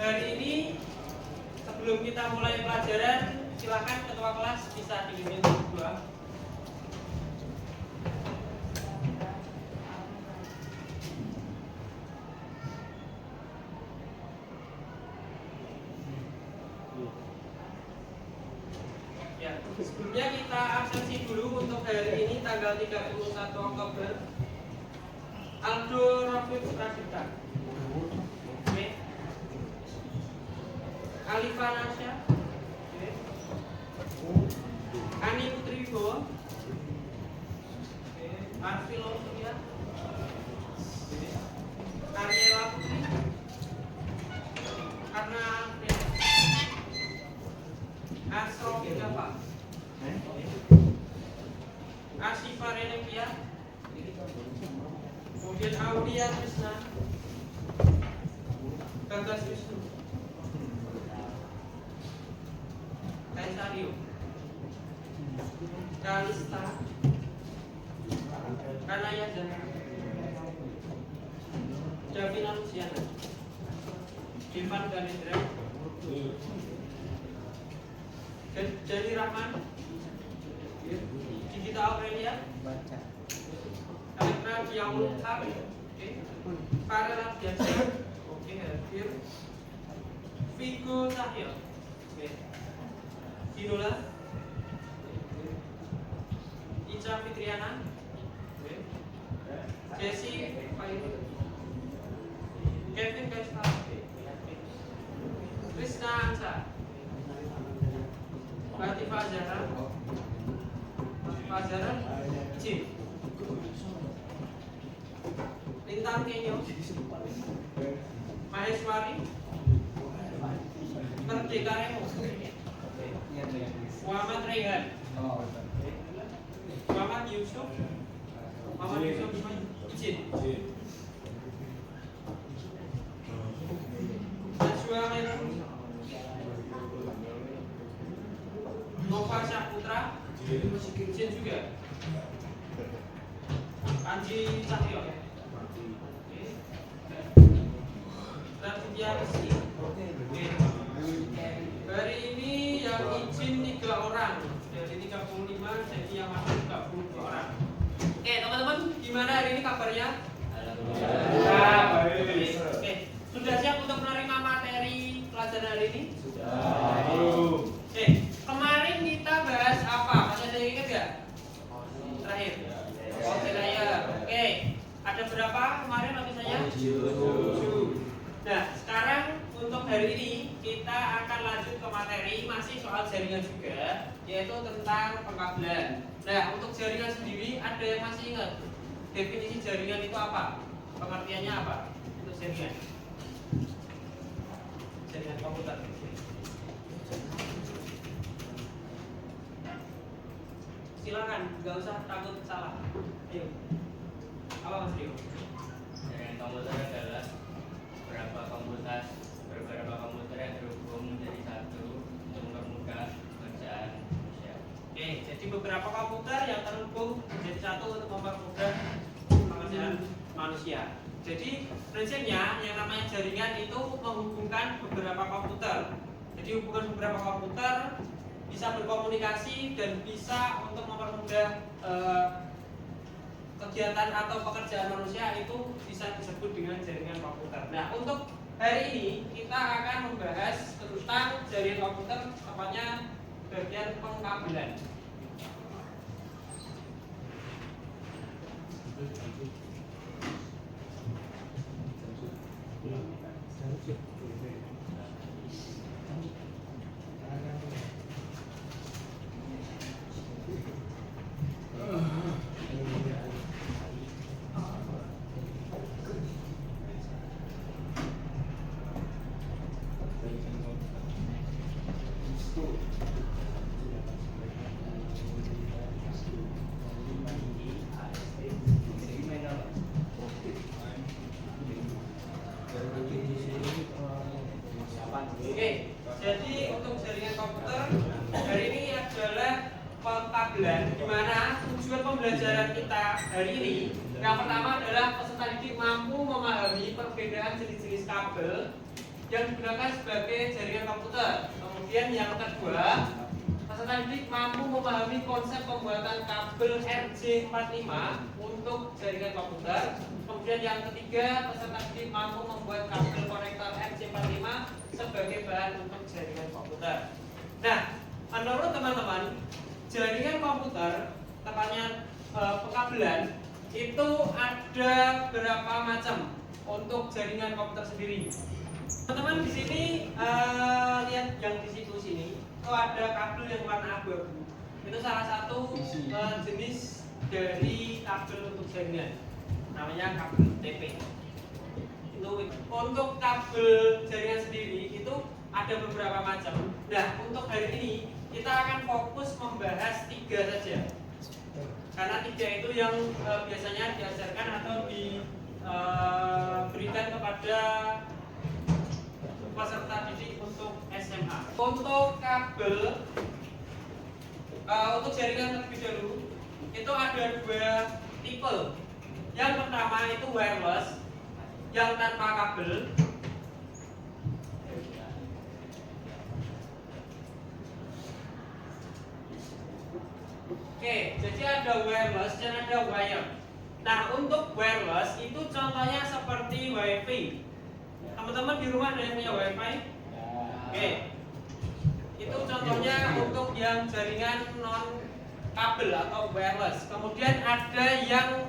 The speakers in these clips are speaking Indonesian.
hari ini sebelum kita mulai pelajaran, silakan ketua kelas bisa dipimpin berdua. Ya, sebelumnya kita absensi dulu untuk hari ini tanggal 31 Oktober. Aldo Rafif Pradipta. Oke. Alifa Nasya. Oke. Ani Putri Wibowo. Oke. Arfilo Surya. Oke. Ariela Putri. Karena Asro Java. Asifa Renevia. Kemudian Audia Krishna. Gagas Wisnu. Kaisario. Kalista. Kanaya Jana. Davina Luciana. Ivan Ganendra. Jadi Rahman. Digita Aurelia. Alekna Diamul Haq. Oke. Farel Biasa. Oke, hadir. Vigo Cahyo. Oke. Dinola. Ica Fitriana. Oke. Jesse Fairu. Kevin Vespa. Krishna Ansa. Latifah Zahra. Fazara Jim. Lintang Kenyo. Maheswari. Merdeka Remo. Muhammad Rehan. Muhammad Yusuf. Muhammad Yusuf izin. Najwa Khairul. Nova Saputra. Izin juga. Anji Cahyo. Raditya Rizky. Hari ini yang izin 3 orang dari 35, jadi yang masuk 32 orang. Oke teman-teman, gimana hari ini kabarnya? Alhamdulillah. Oke, sudah siap untuk menerima materi pelajaran hari ini? Sudah. Oke, kemarin kita bahas apa? Masih ada yang ingat nggak? Terakhir. Oke, ada berapa kemarin lapisannya? 7. Nah, sekarang untuk hari ini kita akan lanjut ke materi masih soal jaringan juga, yaitu tentang pengkabelan. Nah, untuk jaringan sendiri ada yang masih ingat definisi jaringan itu apa? Pengertiannya apa? Untuk jaringan komputer. Silakan, nggak usah takut salah. Ayo. Apa Mas Rio? Jaringan komputer adalah beberapa komputer yang terhubung menjadi satu untuk mempermudah pekerjaan manusia. Oke, jadi beberapa komputer yang terhubung menjadi satu untuk mempermudah pekerjaan manusia. Jadi prinsipnya yang namanya jaringan itu menghubungkan beberapa komputer. Jadi hubungan beberapa komputer bisa berkomunikasi dan bisa untuk mempermudah kegiatan atau pekerjaan manusia itu bisa disebut dengan jaringan komputer. Nah, untuk hari ini kita akan membahas tentang jaringan komputer, tepatnya bagian pengkabelan. Oke, jadi untuk jaringan komputer hari ini adalah pengkabelan, di mana tujuan pembelajaran kita hari ini yang pertama adalah peserta didik mampu memahami perbedaan jenis-jenis kabel yang digunakan sebagai jaringan komputer. Kemudian yang kedua, peserta didik mampu memahami konsep pembuatan kabel RJ45 untuk jaringan komputer. Kemudian yang ketiga, peserta didik mampu membuat kabel konektor RJ45 sebagai bahan untuk jaringan komputer. Nah, menurut teman-teman, jaringan komputer, tepatnya pekabelan, itu ada berapa macam untuk jaringan komputer sendiri. Teman-teman di sini lihat yang di situ sini, itu ada kabel yang warna abu-abu. Itu salah satu jenis dari kabel untuk jaringan, namanya kabel TP. Itu untuk kabel jaringan sendiri itu ada beberapa macam. Nah, untuk hari ini kita akan fokus membahas 3 saja. Karena 3 itu yang biasanya diajarkan atau diberikan kepada peserta didik untuk SMA. Untuk kabel untuk jaringan terlebih dahulu itu ada 2 tipe. Yang pertama itu wireless, yang tanpa kabel. Oke, jadi ada wireless dan ada wire. Nah, untuk wireless itu contohnya seperti WiFi. Teman-teman di rumah ada yang punya WiFi? Oke. Itu contohnya untuk yang jaringan non kabel atau wireless. Kemudian ada yang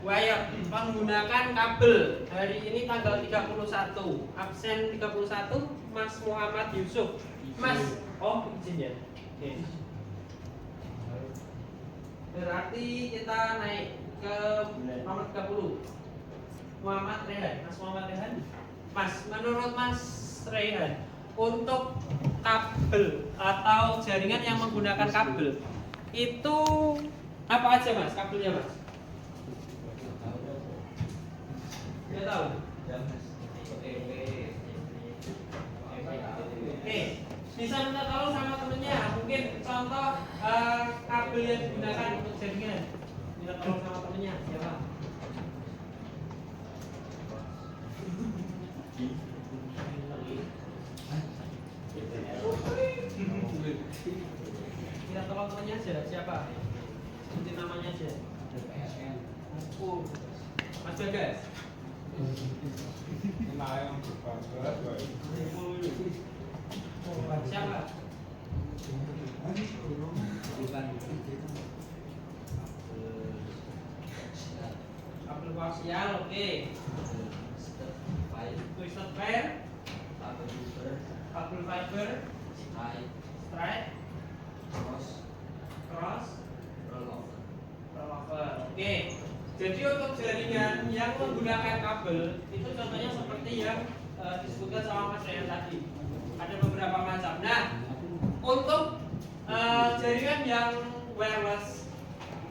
wire menggunakan kabel. Hari ini tanggal 31, absen 31 Mas Muhammad Yusuf. Mas, oh izin ya. Oke. Berarti kita naik ke nomor 30. Muhammad Rehan, Mas Muhammad Rehan. Mas, menurut Mas Rehan, untuk kabel atau jaringan yang menggunakan kabel itu apa aja Mas kabelnya Mas? Tidak tahu. Oke, bisa minta tolong sama temennya. Mungkin contoh kabel yang digunakan untuk jaringan. Minta tolong sama temennya. Siapa? Minta tolong temennya aja. Siapa? Sebutin namanya aja. Mas Bagas. Siapa? Kabel koaksial, oke. Twisted pair, kabel fiber, straight, cross, rollover. Oke. Jadi untuk jaringan yang menggunakan kabel itu contohnya seperti yang disebutkan sama Mas Ryan tadi. Ada beberapa macam. Nah, untuk jaringan yang wireless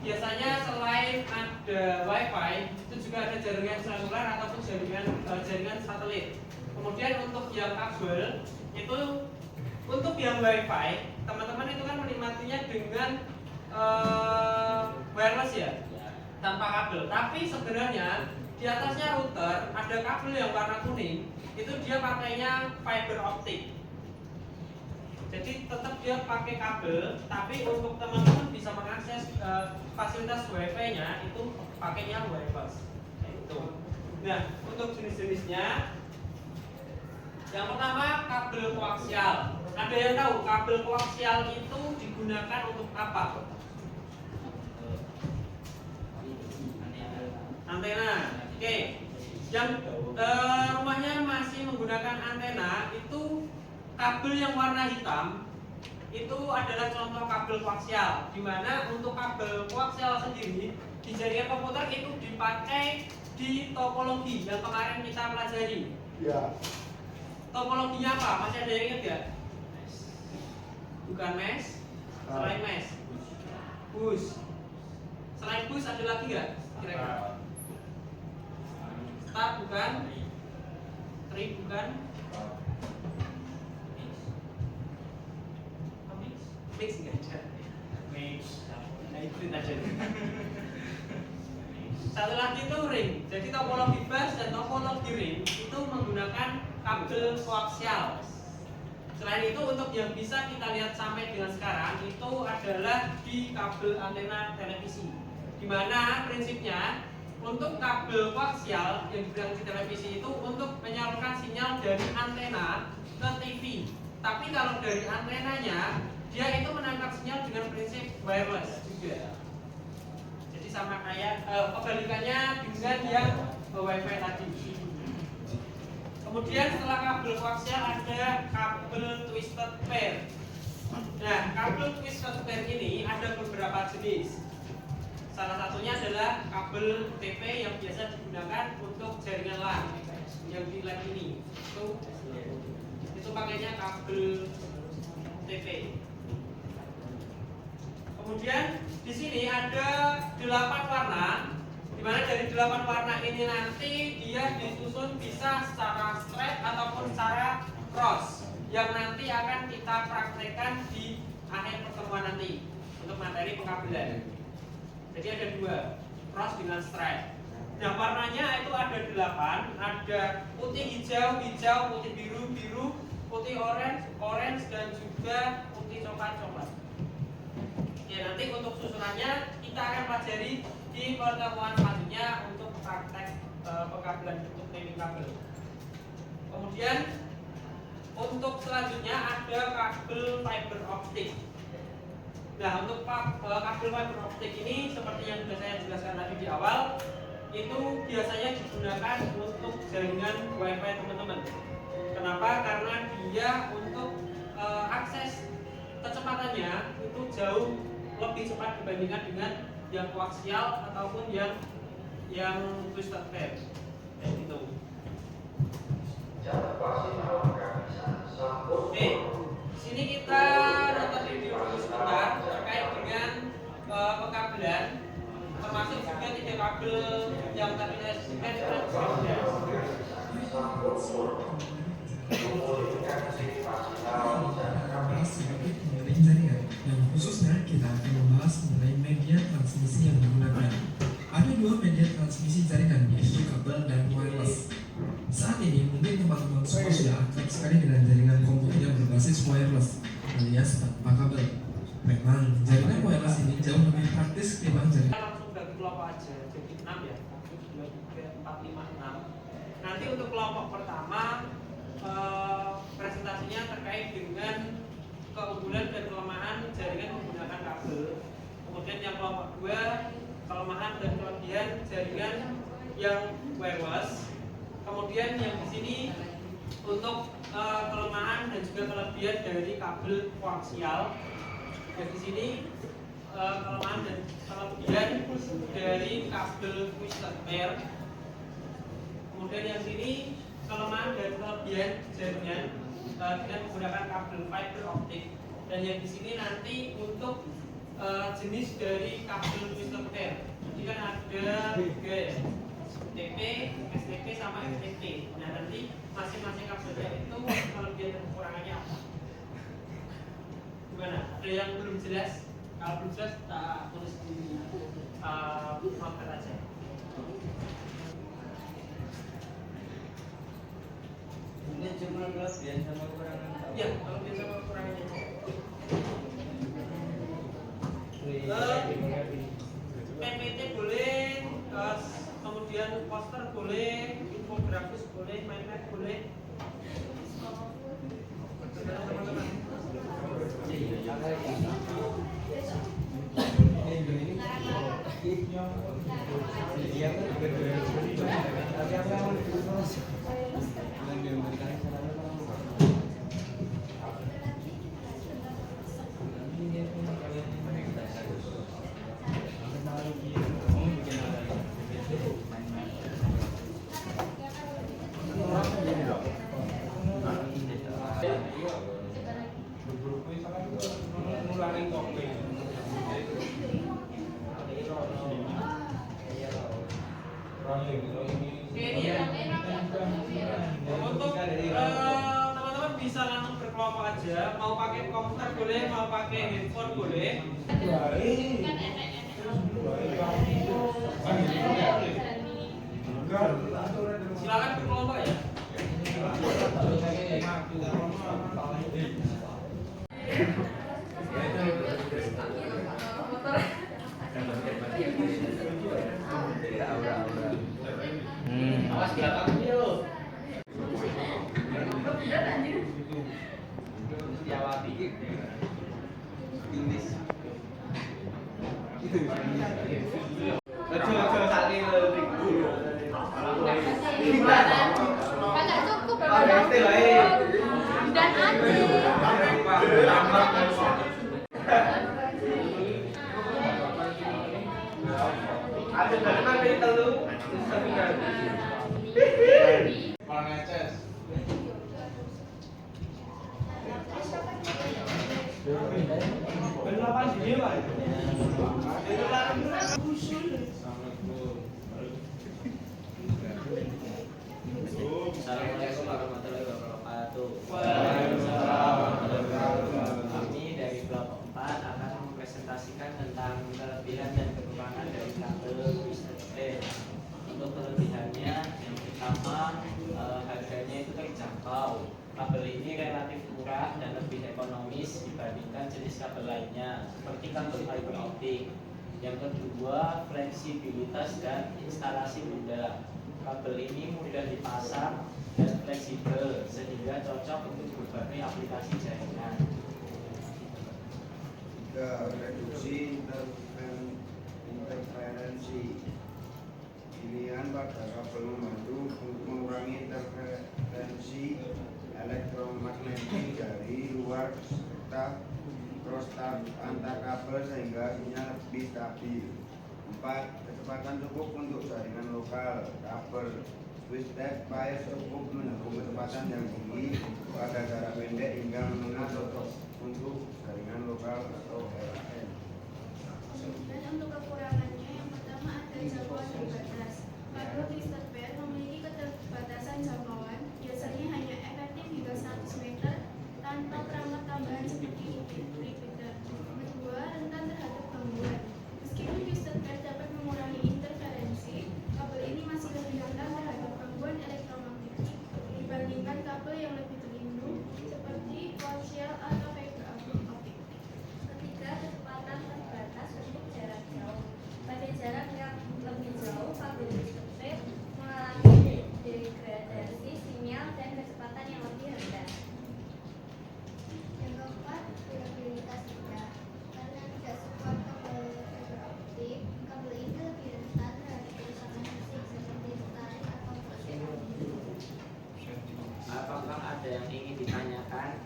biasanya selain ada WiFi itu juga ada jaringan seluler ataupun jaringan satelit. Kemudian untuk yang kabel itu untuk yang WiFi teman-teman itu kan menikmatinya dengan wireless ya, tanpa kabel. Tapi sebenarnya di atasnya router ada kabel yang warna kuning, itu dia pakainya fiber optik. Jadi tetap dia pakai kabel, tapi untuk teman-teman bisa mengakses fasilitas WiFi-nya itu pakainya wireless. Itu. Nah, untuk jenis-jenisnya, yang pertama kabel koaksial. Ada yang tahu kabel koaksial itu digunakan untuk apa? Antena. Oke. Yang rumahnya masih menggunakan antena itu kabel yang warna hitam itu adalah contoh kabel koaksial, di mana untuk kabel koaksial sendiri di jaringan komputer itu dipakai di topologi yang kemarin kita pelajari. Ya. Topologinya apa? Masih ada yang ingat ya? Bukan mesh, selain mesh. Bus. Selain bus ada lagi nggak? Kira-kira. Star bukan? Tree bukan? Mix nggak ada. Mix. Nah itu aja. Satu lagi itu ring. Jadi topologi bus dan topologi ring itu menggunakan kabel koaksial. Selain itu untuk yang bisa kita lihat sampai dengan sekarang itu adalah di kabel antena televisi. Di mana prinsipnya untuk kabel koaksial yang digunakan di televisi itu untuk menyalurkan sinyal dari antena ke TV. Tapi kalau dari antenanya dia itu menangkap sinyal dengan prinsip wireless juga. Jadi sama kayak kebalikannya dengan yang WiFi tadi. Kemudian setelah kabel koaksial ada kabel twisted pair. Nah, kabel twisted pair ini ada beberapa jenis. Salah satunya adalah kabel TP yang biasa digunakan untuk jaringan LAN yang di LAN ini. Itu pakainya kabel TP. Kemudian di sini ada 8 warna. Di mana dari 8 warna ini nanti dia disusun bisa secara straight ataupun secara cross yang nanti akan kita praktekkan di akhir pertemuan nanti untuk materi pengkabelan. Jadi ada 2, cross dengan straight. Nah, warnanya itu ada 8, ada putih hijau, hijau, putih biru, biru, putih orange, orange dan juga putih coklat, coklat. Ya, nanti untuk susunannya kita akan pelajari di pertemuan selanjutnya untuk praktek pengkabelan untuk timing kabel. Kemudian untuk selanjutnya ada kabel fiber optik. Nah, untuk kabel fiber optik ini seperti yang sudah saya jelaskan tadi di awal, itu biasanya digunakan untuk jaringan WiFi teman-teman. Kenapa? Karena dia untuk akses kecepatannya itu jauh lebih cepat dibandingkan dengan yang koaksial ataupun yang twisted pair. Kayak gitu. Oke, sini kita nonton video dulu sebentar terkait dengan pengkabelan, termasuk juga 3 kabel yang tadi saya sebutkan itu ada. Yang khususnya kita akan membahas mengenai media transmisi yang digunakan. Ada 2 media transmisi jaringan, yaitu kabel dan wireless. Saat ini mungkin teman-teman semua sudah akrab sekali dengan jaringan komputer yang berbasis wireless alias tanpa kabel. Memang jaringan wireless ini jauh lebih praktis ketimbang jaringan. Langsung bagi kelompok aja, jadi 6 ya, 1, 2, 3, 4, 5, 6. Nanti untuk kelompok pertama presentasinya terkait dengan keunggulan dan kelemahan jaringan menggunakan kabel. Kemudian yang kelompok 2 kelemahan dan kelebihan jaringan yang wireless. Kemudian yang di sini untuk kelemahan dan juga kelebihan dari kabel koaksial. Dan di sini kelemahan dan kelebihan dari kabel twisted pair. Kemudian yang sini kelemahan dan kelebihan jaringan dengan menggunakan kabel fiber optik. Dan yang di sini nanti untuk jenis dari kabel twisted pair. Jadi kan ada 3 ya, TP, STP sama FTP. Nah, nanti masing-masing kabelnya itu kelebihan dan kekurangannya apa? Gimana? Ada yang belum jelas? Kalau belum jelas kita tulis di noter aja. Ini cuma kelebihan sama kekurangan. Ya, kelebihan sama kekurangannya. PPT boleh, kemudian poster boleh, infografis boleh, mind map boleh. Teman-teman. Untuk teman-teman bisa langsung berkelompok aja, mau pakai komputer boleh, mau pakai handphone boleh. Silakan berkelompok ya. Awas belakang yuk. Setiawati. Inggris. Ojo saking lirik dulu. Kagak cukup dan Ada dari mana itu lu? Orang ngeces. Berlapan di dia, Pak. Assalamualaikum warahmatullahi wabarakatuh. Kami dari kelompok 4 akan mempresentasikan tentang kelebihan dan kekurangan dari kabel Twisted Pair. Untuk kelebihannya, yang pertama harganya itu terjangkau. Kabel ini relatif murah dan lebih ekonomis dibandingkan jenis kabel lainnya, seperti kabel fiber optik. Yang kedua, fleksibilitas dan instalasi mudah. Kabel ini mudah dipasang dan fleksibel sehingga cocok untuk berbagai aplikasi jaringan. Reduksi interferensi. Pilihan pada kabel membantu untuk mengurangi interferensi elektromagnetik dari luar serta prostat antar kabel sehingga sinyal lebih stabil. 4. Kecepatan cukup untuk jaringan lokal. Kabel Twisted Pair cukup menempuh kecepatan yang tinggi pada jarak pendek hingga menengah, cocok untuk jaringan lokal atau LAN. Dan untuk kekurangannya, yang pertama ada jangkauan terbatas. Kabel Twisted Pair memiliki keterbatasan jangkauan, biasanya hanya efektif hingga 100 meter tanpa perangkat tambahan seperti repeater. Kedua, rentan terhadap gangguan. Meskipun Twisted Pair dapat mengurangi interferensi, kabel ini masih lebih rentan terhadap gangguan elektromagnetik dibandingkan kabel yang lebih terlindung seperti koaksial atau fiber optik. Ketiga, kecepatan terbatas untuk jarak jauh. Pada jarak yang lebih jauh, kabel Twisted Pair mengalami degradasi sinyal dan kecepatan yang lebih rendah. Yang keempat, durabilitas tidak. Karena tidak sekuat kabel fiber optik, kabel ini lebih rentan terhadap kerusakan fisik seperti tarik atau gosip. Apakah ada yang ingin ditanyakan?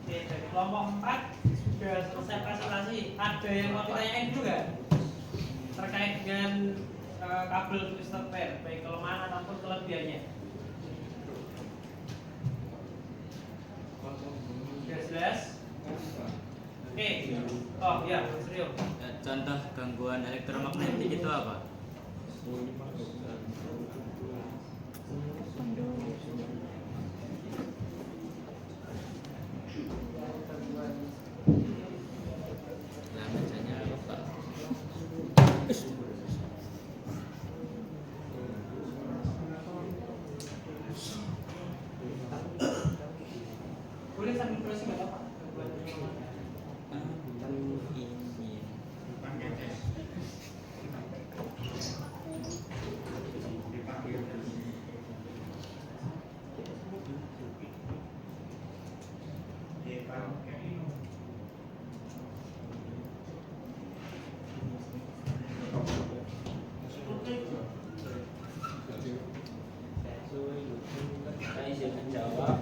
Oke, dari kelompok 4 sudah selesai presentasi. Ada yang mau ditanyain juga terkait dengan kabel Twisted Pair, baik kelemahan ataupun kelebihannya? Sudah jelas? Oke. Oh ya, Mas Rio. Contoh gangguan elektromagnetik itu apa? Nah, bacanya apa? Boleh sambil terus nggak apa-apa. Saya izin menjawab.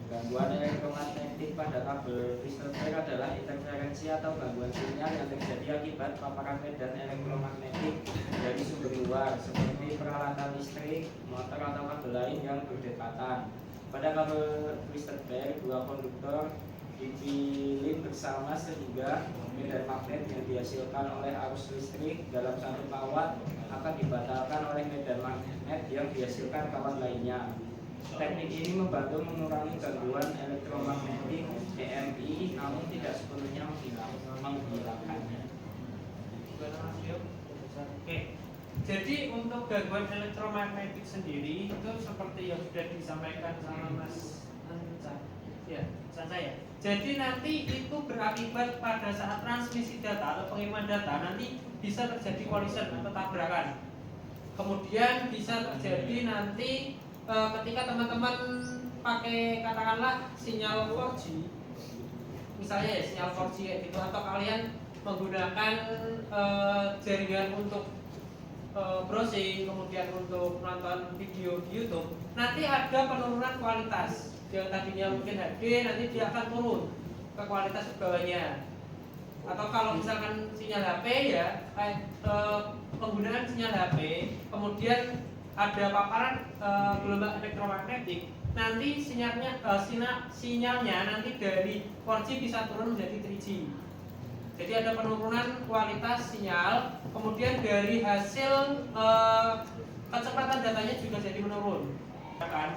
Gangguan elektromagnetik pada kabel Twisted Pair adalah interferensi atau gangguan sinyal yang terjadi akibat paparan medan elektromagnetik dari sumber luar seperti peralatan listrik, motor atau kabel lain yang berdekatan. Pada kabel Twisted Pair, dua konduktor dipilih bersama sehingga medan magnet yang dihasilkan oleh arus listrik dalam satu kawat akan dibatalkan oleh medan magnet yang dihasilkan kawat lainnya. Teknik ini membantu mengurangi gangguan elektromagnetik EMI, namun tidak sepenuhnya menghilangkannya. Gimana Mas Rio? Oke. Jadi untuk gangguan elektromagnetik sendiri itu seperti yang sudah disampaikan sama Mas Sanca ya. Jadi nanti itu berakibat pada saat transmisi data atau pengiriman data nanti bisa terjadi collision atau tabrakan. Kemudian bisa terjadi nanti ketika teman-teman pakai katakanlah sinyal 4G, misalnya ya sinyal 4G kayak gitu, atau kalian menggunakan jaringan untuk browsing, kemudian untuk nonton video di YouTube, nanti ada penurunan kualitas. Yang tadinya mungkin HD, nanti dia akan turun ke kualitas bawahnya. Atau kalau misalkan sinyal HP ya, penggunaan sinyal HP, kemudian ada paparan gelombang elektromagnetik, nanti sinyalnya nanti dari 4G bisa turun menjadi 3G. Jadi ada penurunan kualitas sinyal, kemudian dari hasil kecepatan datanya juga jadi menurun.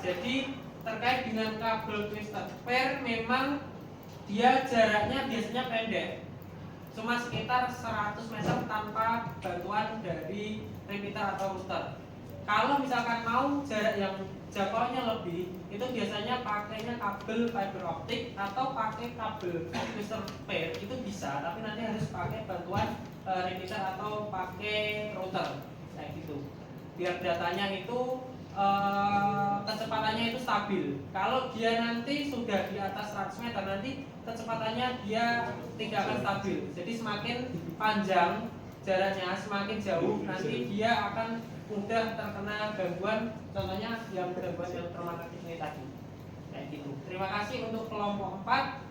Jadi terkait dengan kabel twisted pair, memang dia jaraknya biasanya pendek, cuma sekitar 100 meter tanpa bantuan dari repeater atau router. Kalau misalkan mau jarak yang jangkauannya lebih, itu biasanya pakainya kabel fiber optik atau pakai kabel twisted pair, itu bisa, tapi nanti harus pakai bantuan repeater atau pakai router kayak gitu, biar datanya itu kecepatannya itu stabil. Kalau dia nanti sudah di atas 100 meter, nanti kecepatannya dia tidak akan stabil. Jadi semakin panjang jaraknya, semakin jauh, nanti dia akan mudah terkena gangguan, contohnya yang gangguan elektromagnetik ini tadi. Kayak gitu. Terima kasih untuk kelompok 4.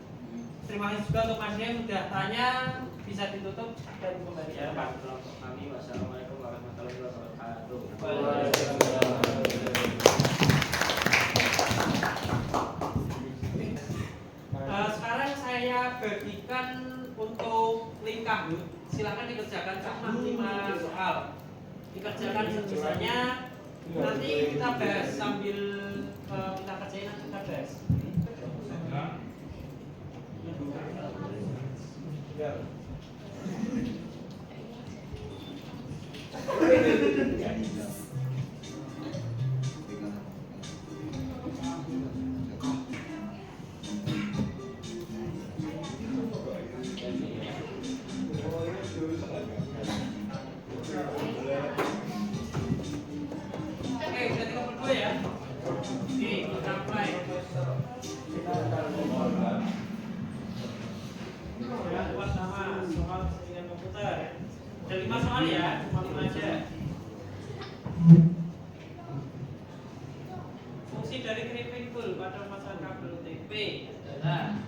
Terima kasih juga untuk Mas yang sudah tanya, bisa ditutup dan kembali ke depan. Kelompok kami, wassalamualaikum warahmatullahi wabarakatuh. Sekarang saya bagikan untuk link kabut. Silakan dikerjakan cuma 5 soal. Dikerjakan sebisanya. Nanti kita bahas sambil kita kerjain, nanti kita bahas. Ada 5 soal ya, cuma 5 aja. Fungsi dari crimping tool pada pasang kabel UTP adalah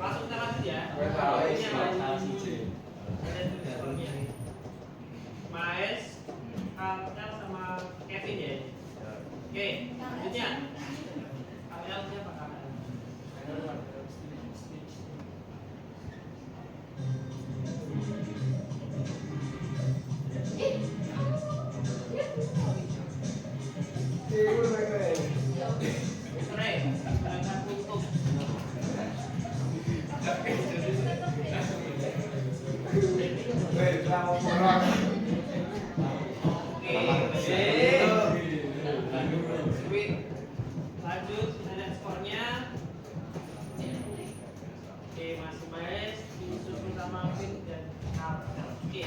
masuk terlanjut ya. Maes, Kaltel sama Kevin ya. Oke, selanjutnya Kaltel siapa Kaltel? Lanjut, ada skornya. Oke, masih Maes, disusul sama Vin dan Kaltel. Oke,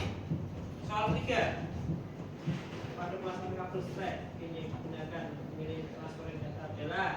soal 3. Pada pasang kabel strap ini digunakan mengirim transfer data adalah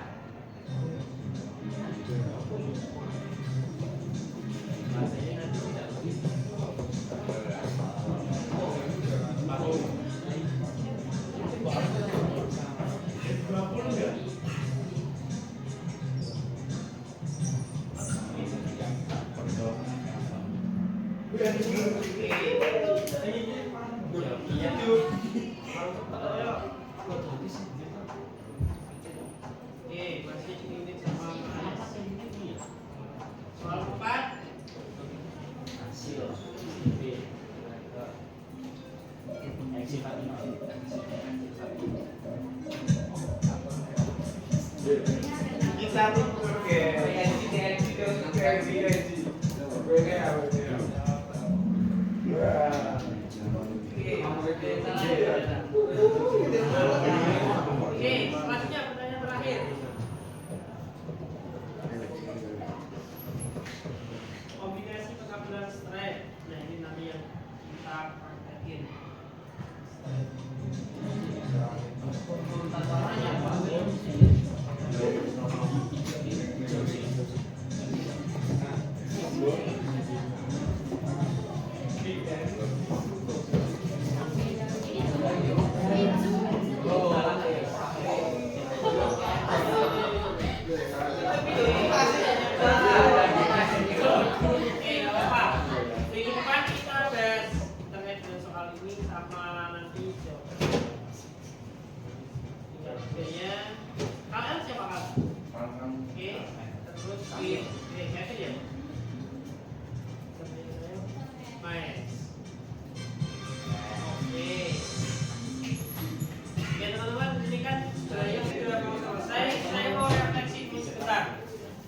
kita praktekin.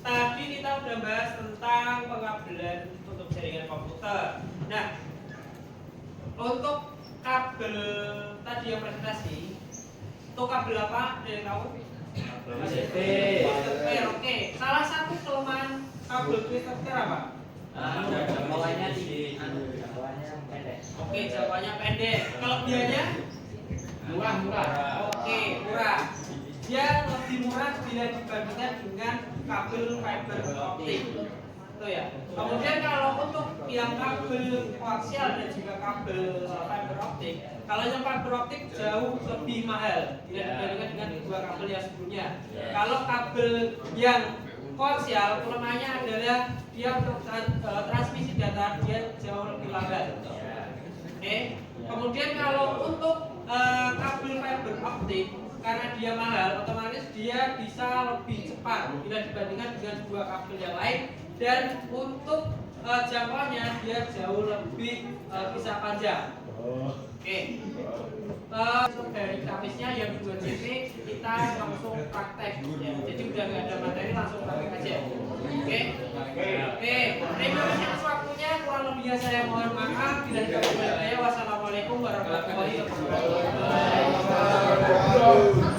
Tadi kita udah bahas tentang pengabelan untuk jaringan komputer. Nah, untuk kabel tadi yang presentasi, itu kabel apa? Ada yang tahu? Twisted pair. Oke. Salah satu kelemahan kabel twisted pair apa? jangkauannya tinggi, jangkauannya pendek. Oke, jangkauannya pendek. Kalau dianya? Murah. Oke, murah. Dia lebih murah bila dibandingkan dengan kabel fiber optik. Itu ya. Kemudian kalau untuk yang kabel koaksial dan juga kabel fiber optik, kalau yang fiber optik jauh lebih mahal bila dibandingkan dengan dua kabel yang sebelumnya. Kalau kabel yang koaksial kelemahannya adalah dia untuk transmisi data dia jauh lebih lambat. Oke. Kemudian kalau untuk kabel fiber optik, karena dia mahal, otomatis dia bisa lebih cepat bila dibandingkan dengan dua kabel yang lain, dan untuk jangkauannya dia jauh lebih bisa panjang. Oke. Dari grafisnya yang 2 JP kita langsung praktek ya. Jadi udah nggak ada materi, langsung praktek aja. Oke. Terima kasih atas waktunya. Kurang lebihnya saya mohon maaf. Bila tidak saya, wassalamualaikum warahmatullahi wabarakatuh.